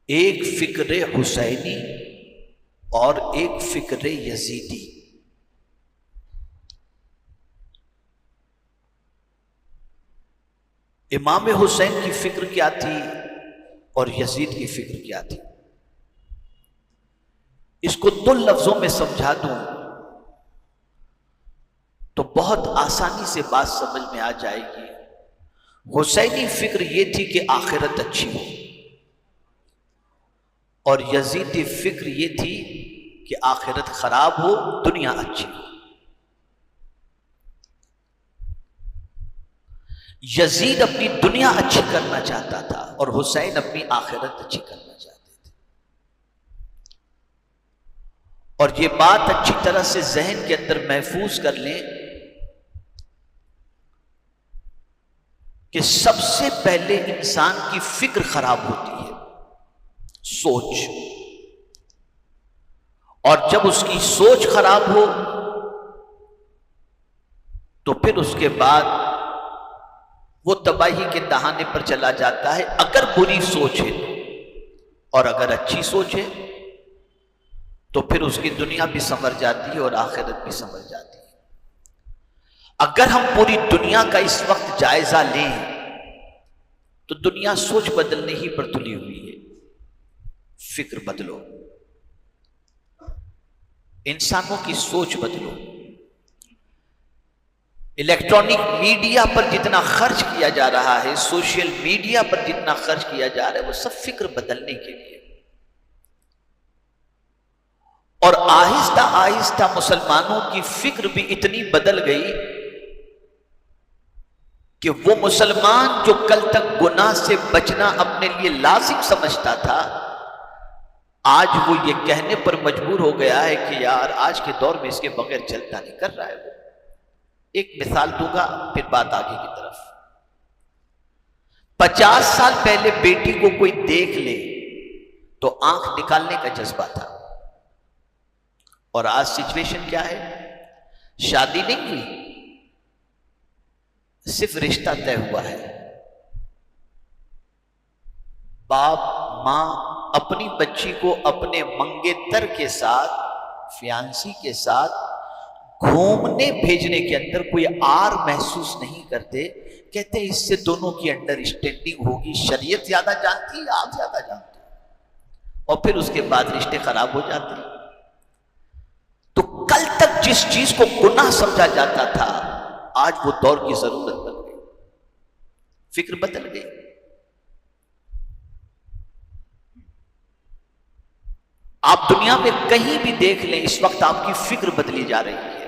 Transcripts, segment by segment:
ایک فکر حسینی اور ایک فکر یزیدی. امام حسین کی فکر کیا تھی اور یزید کی فکر کیا تھی؟ اس کو دو لفظوں میں سمجھا دوں تو بہت آسانی سے بات سمجھ میں آ جائے گی. حسینی فکر یہ تھی کہ آخرت اچھی ہو، اور یزیدی فکر یہ تھی کہ آخرت خراب ہو، دنیا اچھی ہو. یزید اپنی دنیا اچھی کرنا چاہتا تھا اور حسین اپنی آخرت اچھی کرنا چاہتے تھے. اور یہ بات اچھی طرح سے ذہن کے اندر محفوظ کر لیں کہ سب سے پہلے انسان کی فکر خراب ہوتی ہے، سوچ. اور جب اس کی سوچ خراب ہو تو پھر اس کے بعد وہ تباہی کے دہانے پر چلا جاتا ہے، اگر بری سوچ ہے. اور اگر اچھی سوچ ہے تو پھر اس کی دنیا بھی سنور جاتی ہے اور آخرت بھی سنور جاتی ہے. اگر ہم پوری دنیا کا اس وقت جائزہ لیں تو دنیا سوچ بدلنے ہی پر تلی ہوئی ہے. فکر بدلو، انسانوں کی سوچ بدلو. الیکٹرانک میڈیا پر جتنا خرچ کیا جا رہا ہے، سوشل میڈیا پر جتنا خرچ کیا جا رہا ہے، وہ سب فکر بدلنے کے لیے. اور آہستہ آہستہ مسلمانوں کی فکر بھی اتنی بدل گئی کہ وہ مسلمان جو کل تک گناہ سے بچنا اپنے لیے لازم سمجھتا تھا، آج وہ یہ کہنے پر مجبور ہو گیا ہے کہ یار آج کے دور میں اس کے بغیر چلتا نہیں، کر رہا ہے وہ. ایک مثال دوں گا پھر بات آگے کی طرف. 50 سال پہلے بیٹی کو کوئی دیکھ لے تو آنکھ نکالنے کا جذبہ تھا، اور آج سچویشن کیا ہے؟ شادی نہیں ہوئی، صرف رشتہ طے ہوا ہے. باپ ماں اپنی بچی کو اپنے منگیتر کے ساتھ، فیانسی کے ساتھ گھومنے بھیجنے کے اندر کوئی آر محسوس نہیں کرتے. کہتے ہیں اس سے دونوں کی انڈر اسٹینڈنگ ہوگی، شریعت زیادہ جانتی ہے، آپ زیادہ جانتے ہیں، اور پھر اس کے بعد رشتے خراب ہو جاتے ہیں. تو کل تک جس چیز کو گناہ سمجھا جاتا تھا، آج وہ دور کی ضرورت بن گئی، فکر بدل گئی. آپ دنیا میں کہیں بھی دیکھ لیں، اس وقت آپ کی فکر بدلی جا رہی ہے.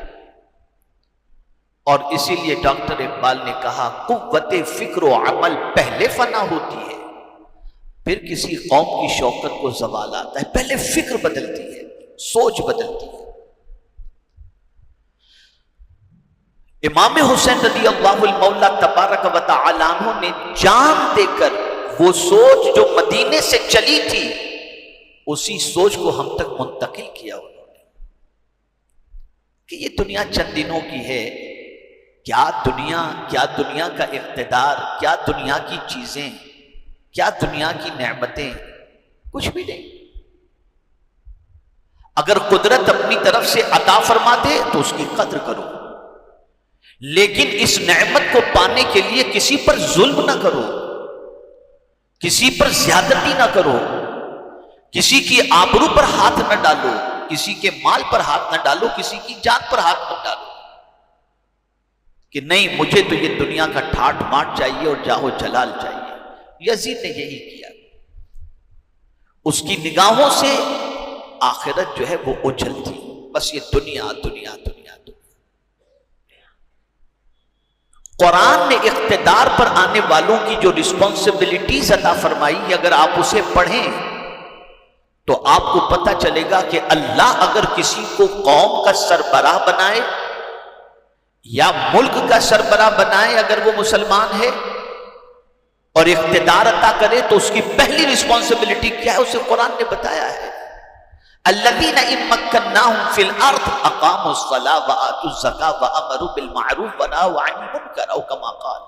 اور اسی لیے ڈاکٹر اقبال نے کہا قوت فکر و عمل پہلے فنا ہوتی ہے، پھر کسی قوم کی شوکت کو زوال آتا ہے. پہلے فکر بدلتی ہے، سوچ بدلتی ہے. امام حسین رضی اللہ المولا تبارک و تعالی عنہ نے جان دے کر وہ سوچ جو مدینے سے چلی تھی، اسی سوچ کو ہم تک منتقل کیا انہوں نے کہ یہ دنیا چند دنوں کی ہے. کیا دنیا کا اقتدار، کیا دنیا کی چیزیں، کیا دنیا کی نعمتیں، کچھ بھی نہیں. اگر قدرت اپنی طرف سے عطا فرما دے تو اس کی قدر کرو، لیکن اس نعمت کو پانے کے لیے کسی پر ظلم نہ کرو، کسی پر زیادتی نہ کرو، کسی کی آبرو پر ہاتھ نہ ڈالو، کسی کے مال پر ہاتھ نہ ڈالو، کسی کی جان پر ہاتھ نہ ڈالو کہ نہیں مجھے تو یہ دنیا کا ٹھاٹ ماٹ چاہیے اور جاہو جلال چاہیے. یزید نے یہی کیا. اس کی نگاہوں سے آخرت جو ہے وہ اجل تھی، بس یہ دنیا دنیا دنیا دنیا. قرآن نے اقتدار پر آنے والوں کی جو رسپانسبلٹیز عطا فرمائی، اگر آپ اسے پڑھیں تو آپ کو پتہ چلے گا کہ اللہ اگر کسی کو قوم کا سربراہ بنائے یا ملک کا سربراہ بنائے، اگر وہ مسلمان ہے اور اقتدار عطا کرے، تو اس کی پہلی رسپانسبلٹی کیا ہے؟ اسے قرآن نے بتایا ہے. الذین ان مکناہم فی الارض اقاموا الصلاۃ وآتوا الزکاۃ وامروا بالمعروف ونہوا عن المنکر او کما قال.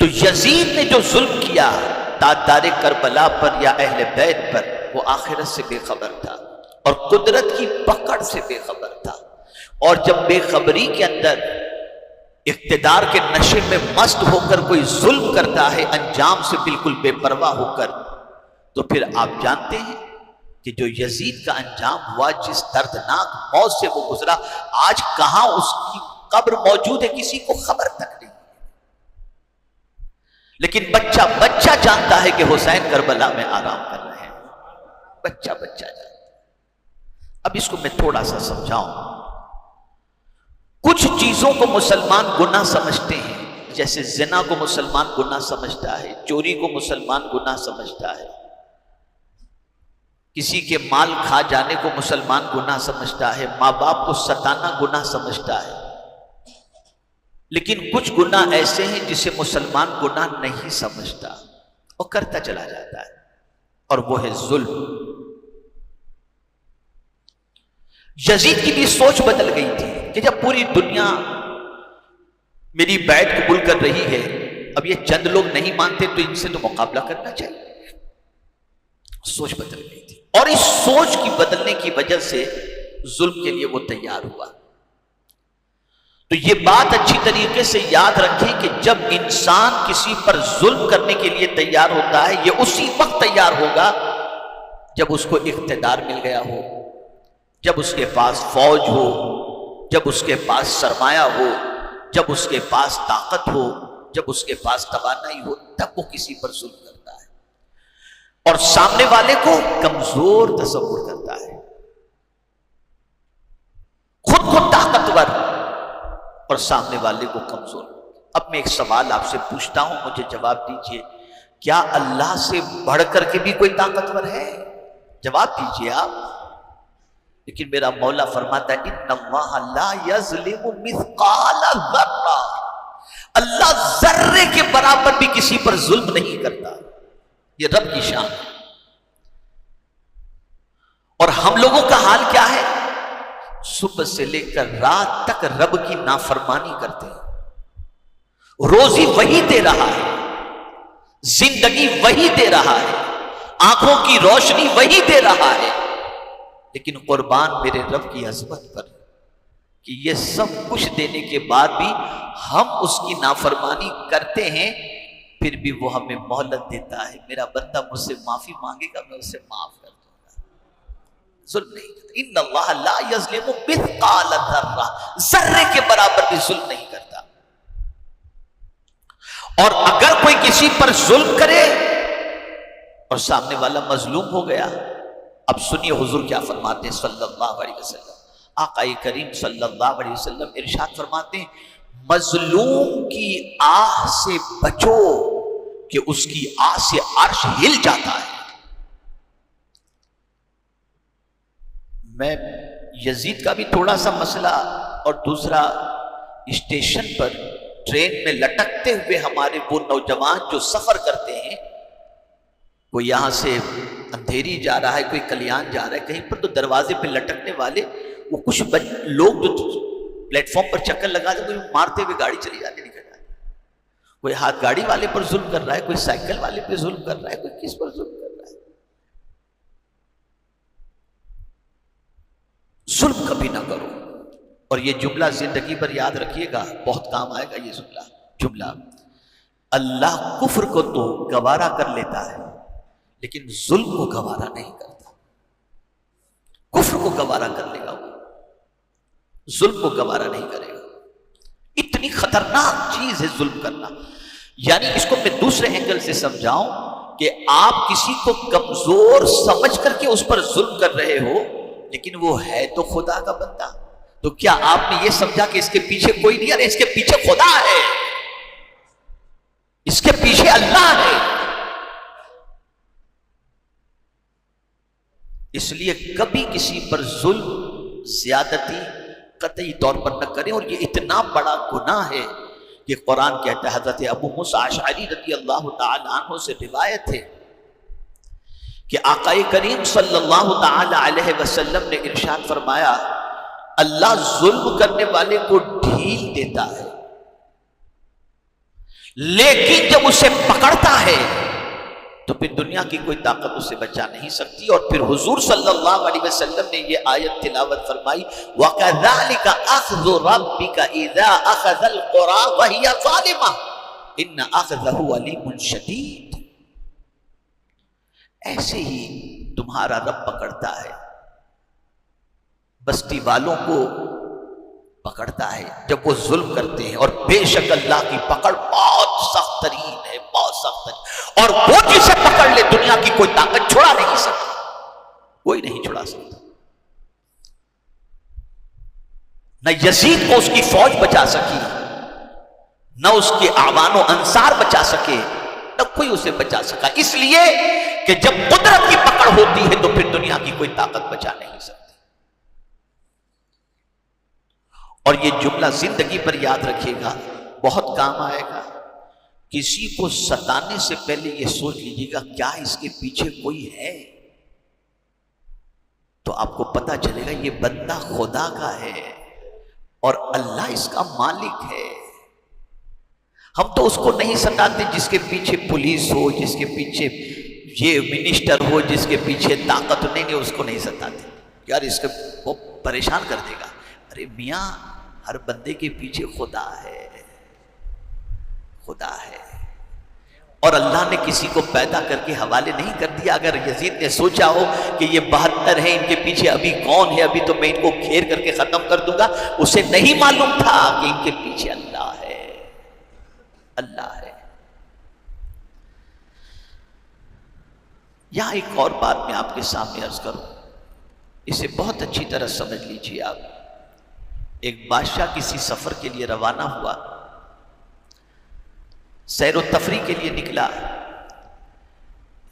تو یزید نے جو ظلم کیا تاجدار کربلا پر یا اہل بیت پر، وہ آخرت سے بے خبر تھا اور قدرت کی پکڑ سے بے خبر تھا. اور جب بے خبری کے اندر اقتدار کے نشے میں مست ہو کر کوئی ظلم کرتا ہے انجام سے بالکل بے پرواہ ہو کر، تو پھر آپ جانتے ہیں کہ جو یزید کا انجام ہوا، جس دردناک موت سے وہ گزرا، آج کہاں اس کی قبر موجود ہے کسی کو خبر تک نہیں. لیکن بچہ جانتا ہے کہ حسین کربلا میں آرام کر رہے ہیں. بچہ جانتا ہے. اب اس کو میں تھوڑا سا سمجھاؤں. کچھ چیزوں کو مسلمان گناہ سمجھتے ہیں، جیسے زنا کو مسلمان گناہ سمجھتا ہے، چوری کو مسلمان گناہ سمجھتا ہے، کسی کے مال کھا جانے کو مسلمان گناہ سمجھتا ہے، ماں باپ کو ستانا گناہ سمجھتا ہے. لیکن کچھ گناہ ایسے ہیں جسے مسلمان گناہ نہیں سمجھتا اور کرتا چلا جاتا ہے، اور وہ ہے ظلم. یزید کی بھی سوچ بدل گئی تھی کہ جب پوری دنیا میری بیعت قبول کر رہی ہے، اب یہ چند لوگ نہیں مانتے تو ان سے تو مقابلہ کرنا چاہیے. سوچ بدل گئی تھی، اور اس سوچ کی بدلنے کی وجہ سے ظلم کے لیے وہ تیار ہوا. تو یہ بات اچھی طریقے سے یاد رکھیں کہ جب انسان کسی پر ظلم کرنے کے لیے تیار ہوتا ہے، یہ اسی وقت تیار ہوگا جب اس کو اقتدار مل گیا ہو، جب اس کے پاس فوج ہو، جب اس کے پاس سرمایہ ہو، جب اس کے پاس طاقت ہو، جب اس کے پاس توانائی ہو، تب وہ کسی پر ظلم کرتا ہے اور سامنے والے کو کمزور تصور کرتا ہے، خود کو طاقتور اور سامنے والے کو کمزور. اب میں ایک سوال آپ سے پوچھتا ہوں، مجھے جواب دیجئے، کیا اللہ سے بڑھ کر کے بھی کوئی طاقتور ہے؟ جواب دیجئے آپ. لیکن میرا مولا فرماتا ہے ان اللہ لا یظلم مثقال ذرہ، اللہ ذرے کے برابر بھی کسی پر ظلم نہیں کرتا. یہ رب کی شان ہے. اور ہم لوگوں کا حال کیا ہے؟ صبح سے لے کر رات تک رب کی نافرمانی کرتے ہیں. روزی وہی دے رہا ہے، زندگی وہی دے رہا ہے، آنکھوں کی روشنی وہی دے رہا ہے، لیکن قربان میرے رب کی عظمت پر کہ یہ سب کچھ دینے کے بعد بھی ہم اس کی نافرمانی کرتے ہیں، پھر بھی وہ ہمیں مہلت دیتا ہے. میرا بندہ مجھ سے معافی مانگے گا، میں اسے معاف کر دوں گا. ظلم نہیں کرتا. ان اللہ لا یظلم مثقال ذرہ، ذرے کے برابر بھی ظلم نہیں کرتا. اور اگر کوئی کسی پر ظلم کرے اور سامنے والا مظلوم ہو گیا، اب سنیے حضور کیا فرماتے ہیں صلی اللہ علیہ وسلم. آقا کریم صلی اللہ علیہ وسلم ارشاد فرماتے ہیں مظلوم کی آہ سے بچو کہ اس کی آہ سے عرش ہل جاتا ہے. میں یزید کا بھی تھوڑا سا مسئلہ، اور دوسرا اسٹیشن پر ٹرین میں لٹکتے ہوئے ہمارے وہ نوجوان جو سفر کرتے ہیں، کوئی یہاں سے اندھیری جا رہا ہے، کوئی کلیان جا رہا ہے، کہیں پر تو دروازے پہ لٹکنے والے وہ کچھ لوگ جو پلیٹ فارم پر چکر لگا دے، کوئی مارتے ہوئے گاڑی چلی جاتی نکل جاتی، کوئی ہاتھ گاڑی والے پر ظلم کر رہا ہے، کوئی سائیکل والے پہ ظلم کر رہا ہے، کوئی کس پر ظلم کر رہا ہے. ظلم کبھی نہ کرو. اور یہ جملہ زندگی پر یاد رکھیے گا، بہت کام آئے گا یہ جملہ. اللہ کفر کو تو گوارا کر لیتا ہے لیکن ظلم کو گوارا نہیں کرتا. کفر کو گوارا کر لے گا وہ، ظلم کو گوارا نہیں کرے گا. اتنی خطرناک چیز ہے ظلم کرنا. یعنی اس کو میں دوسرے اینگل سے سمجھاؤں کہ آپ کسی کو کمزور سمجھ کر کے اس پر ظلم کر رہے ہو، لیکن وہ ہے تو خدا کا بندہ. تو کیا آپ نے یہ سمجھا کہ اس کے پیچھے کوئی نہیں ہے؟ اس کے پیچھے خدا ہے، اس کے پیچھے اللہ ہے. اس لیے کبھی کسی پر ظلم، زیادتی قطعی طور پر نہ کریں. اور یہ اتنا بڑا گناہ ہے کہ قرآن کہتا ہے، حضرت ابو موسیٰ اشعری رضی اللہ تعالی عنہ سے روایت ہے کہ آقا کریم صلی اللہ تعالی علیہ وسلم نے ارشاد فرمایا اللہ ظلم کرنے والے کو ڈھیل دیتا ہے لیکن جب اسے پکڑتا ہے تو پھر دنیا کی کوئی طاقت اسے بچا نہیں سکتی. اور پھر حضور صلی اللہ علیہ وسلم نے یہ آیت تلاوت فرمائی وَكَذَلِكَ أَخْذُ رَبِّكَ إِذَا أَخَذَ الْقُرَىٰ وَهِيَ ظَالِمَةٌ إِنَّ أَخْذَهُ أَلِيمٌ شَدِيدٌ. ایسے ہی تمہارا رب پکڑتا ہے، بستی والوں کو پکڑتا ہے جب وہ ظلم کرتے ہیں، اور بے شک اللہ کی پکڑ بہت سخت ترین ہے، بہت سخت ترین. اور وہ جسے پکڑ لے دنیا کی کوئی طاقت چھڑا نہیں سکتی، کوئی نہیں چھڑا سکتا. نہ یزید کو اس کی فوج بچا سکی، نہ اس کے اعوان و انصار بچا سکے، نہ کوئی اسے بچا سکا. اس لیے کہ جب قدرت کی پکڑ ہوتی ہے تو پھر دنیا کی کوئی طاقت بچا نہیں سکتی. اور یہ جملہ زندگی پر یاد رکھیے گا، بہت کام آئے گا. کسی کو ستانے سے پہلے یہ سوچ لیجیے گا کیا اس کے پیچھے کوئی ہے، تو آپ کو پتا چلے گا یہ بندہ خدا کا ہے اور اللہ اس کا مالک ہے. ہم تو اس کو نہیں ستاتے جس کے پیچھے پولیس ہو، جس کے پیچھے یہ منسٹر ہو، جس کے پیچھے طاقت نہیں، اس کو نہیں ستاتے. یار اس کو وہ پریشان کر دے گا. ارے میاں، ہر بندے کے پیچھے خدا ہے، خدا ہے. اور اللہ نے کسی کو پیدا کر کے حوالے نہیں کر دیا. اگر یزید نے سوچا ہو کہ یہ 72 ہیں، ان کے پیچھے ابھی کون ہے، ابھی تو میں ان کو گھیر کر کے ختم کر دوں گا، اسے نہیں معلوم تھا کہ ان کے پیچھے اللہ ہے، اللہ ہے. یہاں ایک اور بات میں آپ کے سامنے عرض کروں، اسے بہت اچھی طرح سمجھ لیجیے آپ. ایک بادشاہ کسی سفر کے لیے روانہ ہوا، سیر و تفریح کے لیے نکلا.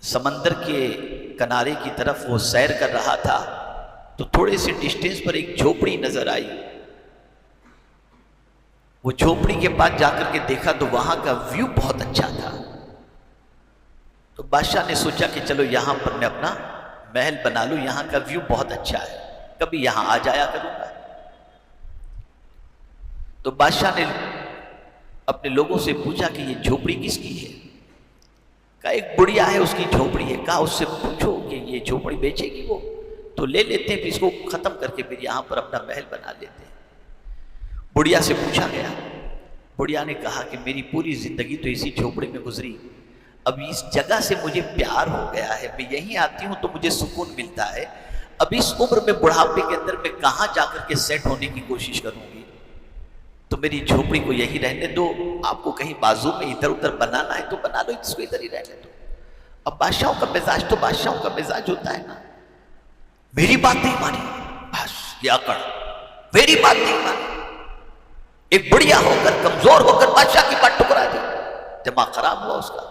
سمندر کے کنارے کی طرف وہ سیر کر رہا تھا تو تھوڑے سے ڈسٹینس پر ایک جھوپڑی نظر آئی. وہ جھوپڑی کے پاس جا کر کے دیکھا تو وہاں کا ویو بہت اچھا تھا. تو بادشاہ نے سوچا کہ چلو یہاں پر میں اپنا محل بنا لوں، یہاں کا ویو بہت اچھا ہے، کبھی یہاں آ جایا کروں گا. تو بادشاہ نے اپنے لوگوں سے پوچھا کہ یہ جھوپڑی کس کی ہے؟ کہا ایک بڑھیا ہے اس کی جھوپڑی ہے. کہا اس سے پوچھو کہ یہ جھوپڑی بیچے گی وہ، تو لے لیتے ہیں، پھر اس کو ختم کر کے پھر یہاں پر اپنا محل بنا لیتے ہیں. بڑھیا سے پوچھا گیا. بڑھیا نے کہا کہ میری پوری زندگی تو اسی جھوپڑی میں گزری، اب اس جگہ سے مجھے پیار ہو گیا ہے، میں یہیں آتی ہوں تو مجھے سکون ملتا ہے. اب اس عمر میں بڑھاپے کے اندر میں کہاں جا کر کے سیٹ ہونے کی کوشش کروں گی، تو میری جھوپڑی کو یہی رہنے دو. آپ کو کہیں بازو میں ادھر ادھر بنانا ہے تو بنا لو، اس کو ادھر ہی رہنے دو. اب بادشاہوں کا مزاج تو بادشاہوں کا مزاج ہوتا ہے نا، میری بات نہیں مانی، بس یہ اکڑ، میری بات نہیں مانی. ایک بڑھیا ہو کر، کمزور ہو کر بادشاہ کی بات ٹکرا دی، دماغ خراب ہوا اس کا.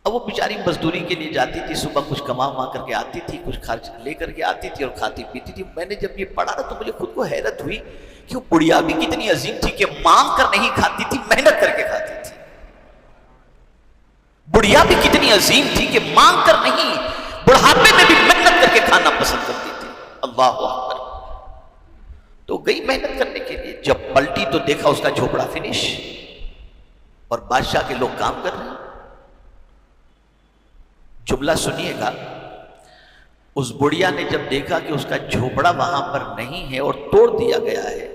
اب وہ بیچاری مزدوری کے لیے جاتی تھی، صبح کچھ کما کر کے آتی تھی، کچھ خرچ لے کر کے آتی تھی اور کھاتی پیتی تھی. میں نے جب یہ پڑھا نا تو مجھے خود کو حیرت ہوئی کہ وہ بڑھیا بھی کتنی عظیم تھی کہ مانگ کر نہیں کھاتی تھی، محنت کر کے کھاتی تھی. بڑھیا بھی کتنی عظیم تھی کہ مانگ کر نہیں، بڑھاپے میں بھی محنت کر کے کھانا پسند کرتی تھی. اللہ اکبر. تو گئی محنت کرنے کے لیے، جب پلٹی تو دیکھا اس کا جھوپڑا فنش اور بادشاہ کے لوگ کام کر رہے ہیں. جملہ سنیے گا. اس بڑھیا نے جب دیکھا کہ اس کا جھوپڑا وہاں پر نہیں ہے اور توڑ دیا گیا ہے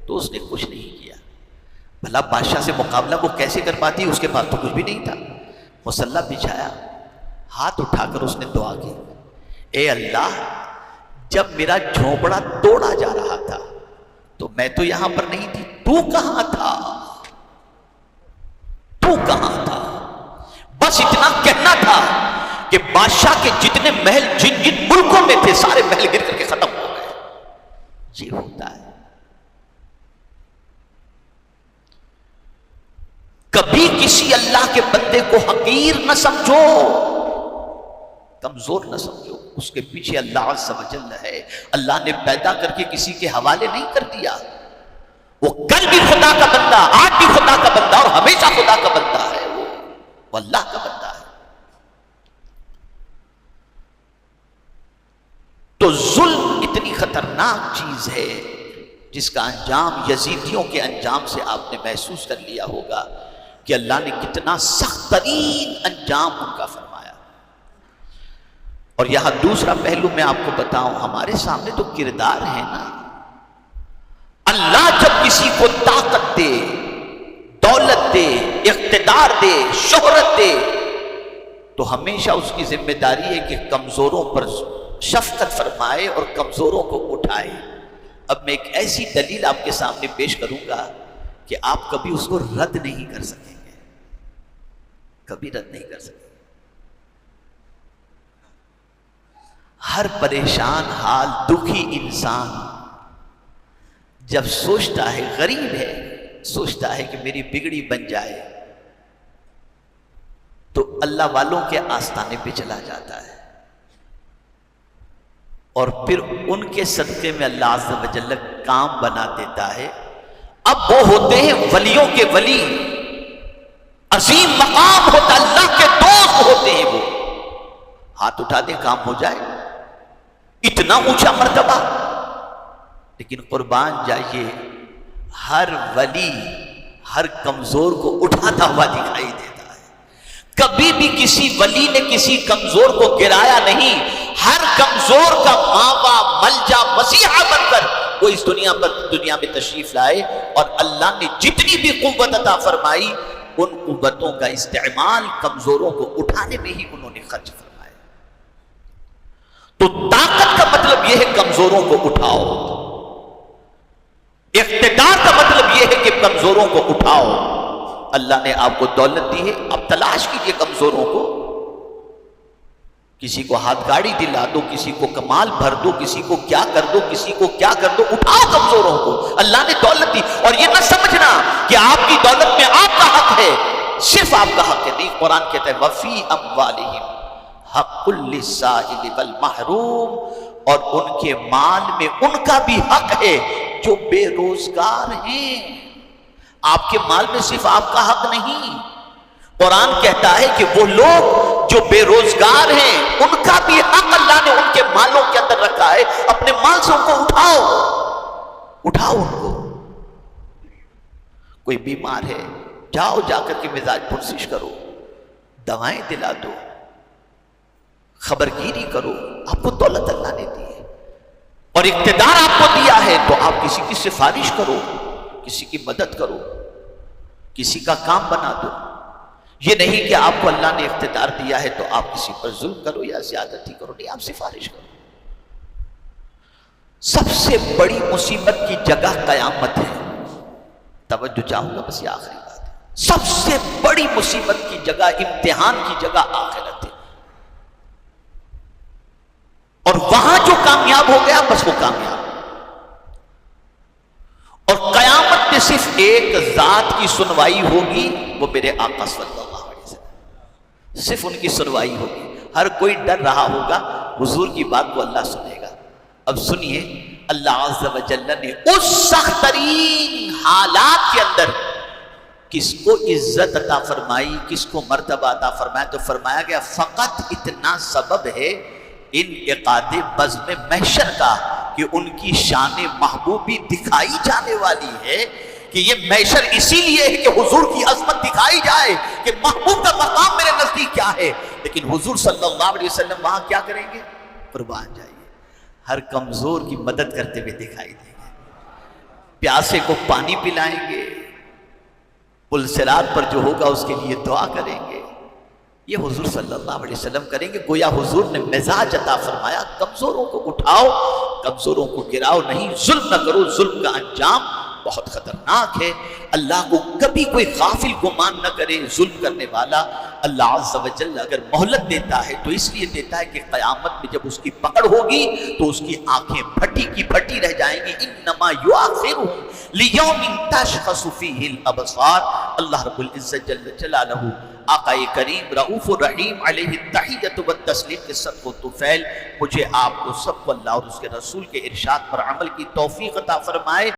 تو اس نے کچھ نہیں کیا. بھلا بادشاہ سے مقابلہ وہ کیسے کر پاتی، اس کے پاس تو کچھ بھی نہیں تھا. مصلی بچھایا، ہاتھ اٹھا کر اس نے دعا کی، اے اللہ، جب میرا جھوپڑا توڑا جا رہا تھا تو میں تو یہاں پر نہیں تھی، تو کہاں تھا، تو کہاں تھا. بس اتنا کہنا تھا کہ بادشاہ کے جتنے محل جن جن ملکوں میں تھے سارے محل گر کر کے ختم ہو گئے. یہ ہوتا ہے. کبھی کسی اللہ کے بندے کو حقیر نہ سمجھو، کمزور نہ سمجھو. اس کے پیچھے اللہ عز و جل ہے. اللہ نے پیدا کر کے کسی کے حوالے نہیں کر دیا. وہ کل بھی خدا کا بندہ، آج بھی خدا کا بندہ اور ہمیشہ خدا کا بندہ ہے. وہ اللہ کا بندہ ہے. تو ظلم اتنی خطرناک چیز ہے جس کا انجام یزیدیوں کے انجام سے آپ نے محسوس کر لیا ہوگا. کہ اللہ نے کتنا سخت ترین انجام ان کا فرمایا۔ اور یہاں دوسرا پہلو میں آپ کو بتاؤں، ہمارے سامنے تو کردار ہے نا۔ اللہ جب کسی کو طاقت دے، دولت دے، اقتدار دے، شہرت دے، تو ہمیشہ اس کی ذمہ داری ہے کہ کمزوروں پر شفقت فرمائے اور کمزوروں کو اٹھائے۔ اب میں ایک ایسی دلیل آپ کے سامنے پیش کروں گا کہ آپ کبھی اس کو رد نہیں کر سکیں گے، کبھی رد نہیں کر سکیں گے۔ ہر پریشان حال دکھی انسان جب سوچتا ہے، غریب ہے، سوچتا ہے کہ میری بگڑی بن جائے، تو اللہ والوں کے آستانے پہ چلا جاتا ہے، اور پھر ان کے صدقے میں اللہ عز و جل کام بنا دیتا ہے۔ اب وہ ہوتے ہیں ولیوں کے ولی، عظیم مقام ہوتا، اللہ کے دوست ہوتے ہیں وہ، ہاتھ اٹھا دیں کام ہو جائے، اتنا اونچا مرتبہ۔ لیکن قربان جائیے، ہر ولی ہر کمزور کو اٹھاتا ہوا دکھائی دیتا ہے، کبھی بھی کسی ولی نے کسی کمزور کو گرایا نہیں۔ ہر کمزور کا ماوا، ملجا، مسیحا بن کر وہ اس دنیا میں تشریف لائے، اور اللہ نے جتنی بھی قوت عطا فرمائی، ان قوتوں کا استعمال کمزوروں کو اٹھانے میں ہی انہوں نے خرچ فرمایا۔ تو طاقت کا مطلب یہ ہے کمزوروں کو اٹھاؤ، اقتدار کا مطلب یہ ہے کہ کمزوروں کو اٹھاؤ۔ اللہ نے آپ کو دولت دی ہے، اب تلاش کیجئے کمزوروں کو، کسی کو ہاتھ گاڑی دلا دو، کسی کو کمال بھر دو، کسی کو کیا کر دو، کسی کو کیا کر دو، اٹھاؤ کمزوروں کو۔ اللہ نے دولت دی، اور یہ نہ سمجھنا کہ آپ کی دولت میں آپ کا حق ہے، صرف آپ کا حق ہے نہیں۔ قرآن کہتا ہے وَفِي أَمْوَالِهِمْ حَقٌّ لِلسَّائِلِ وَالْمَحْرُومِ، اور ان کے مال میں ان کا بھی حق ہے جو بے روزگار ہیں۔ آپ کے مال میں صرف آپ کا حق نہیں، قرآن کہتا ہے کہ وہ لوگ جو بے روزگار ہیں ان کا بھی حق اللہ نے ان کے مالوں کے اندر رکھا ہے۔ اپنے مال سے ان کو اٹھاؤ، اٹھاؤ ان کو۔ کوئی بیمار ہے، جاؤ جا کر کے مزاج پرسش کرو، دوائیں دلا دو، خبرگیری کرو۔ آپ کو دولت اللہ نے دی ہے اور اقتدار آپ کو دیا ہے، تو آپ کسی کی سفارش کرو، کسی کی مدد کرو، کسی کا کام بنا دو۔ یہ نہیں کہ آپ کو اللہ نے اقتدار دیا ہے تو آپ کسی پر ظلم کرو یا زیادتی کرو، نہیں، آپ سفارش کرو۔ سب سے بڑی مصیبت کی جگہ قیامت ہے، توجہ چاہوں گا، بس یہ آخری بات ہے۔ سب سے بڑی مصیبت کی جگہ، امتحان کی جگہ آخرت ہے، اور وہاں جو کامیاب ہو گیا بس وہ کامیاب۔ اور قیامت میں صرف ایک ذات کی سنوائی ہوگی، وہ میرے آقا صلی اللہ علیہ وسلم، صرف ان کی سنوائی ہوگی۔ ہر کوئی ڈر رہا ہوگا، حضور کی بات کو اللہ سنے گا۔ اب سنیے، اللہ عز و جل نے اس سخت ترین حالات کے اندر کس کو عزت عطا فرمائی، کس کو مرتبہ عطا فرمایا، تو فرمایا گیا فقط اتنا سبب ہے انعقاد بزم محشر کا کہ ان کی شان محبوبی دکھائی جانے والی ہے، کہ یہ محشر اسی لیے ہے کہ حضور کی عظمت دکھائی جائے کہ محبوب کا مقام میرے نزدیک کیا ہے۔ لیکن حضور صلی اللہ علیہ وسلم وہاں کیا کریں گے؟ قربان جائیے، ہر کمزور کی مدد کرتے ہوئے دکھائی دیں گے، پیاسے کو پانی پلائیں گے، پل صراط پر جو ہوگا اس کے لیے دعا کریں گے۔ یہ حضور صلی اللہ علیہ وسلم کریں گے۔ گویا حضور نے مزاج عطا فرمایا، کمزوروں کو اٹھاؤ، کمزوروں کو گراؤ نہیں، ظلم نہ کرو، ظلم کا انجام بہت خطرناک ہے۔ اللہ کو کبھی کوئی غافل گمان نہ کرے ظلم کرنے والا۔ اللہ عز و جل اگر مہلت دیتا ہے تو اس لیے دیتا ہے کہ قیامت میں جب اس کی پکڑ ہوگی تو اس کی آنکھیں پھٹی کی پھٹی رہ جائیں گی۔ انما یؤخرهم لیوم تشخص فیہ الابصار۔ اللہ رب العزت جل جلالہ آقا کریم رؤوف الرحیم علیہ التحیۃ والتسلیم کے صدق و طفیل مجھے آپ کو سب کو اللہ اور اس کے رسول کے ارشاد پر عمل کی توفیق عطا فرمائے۔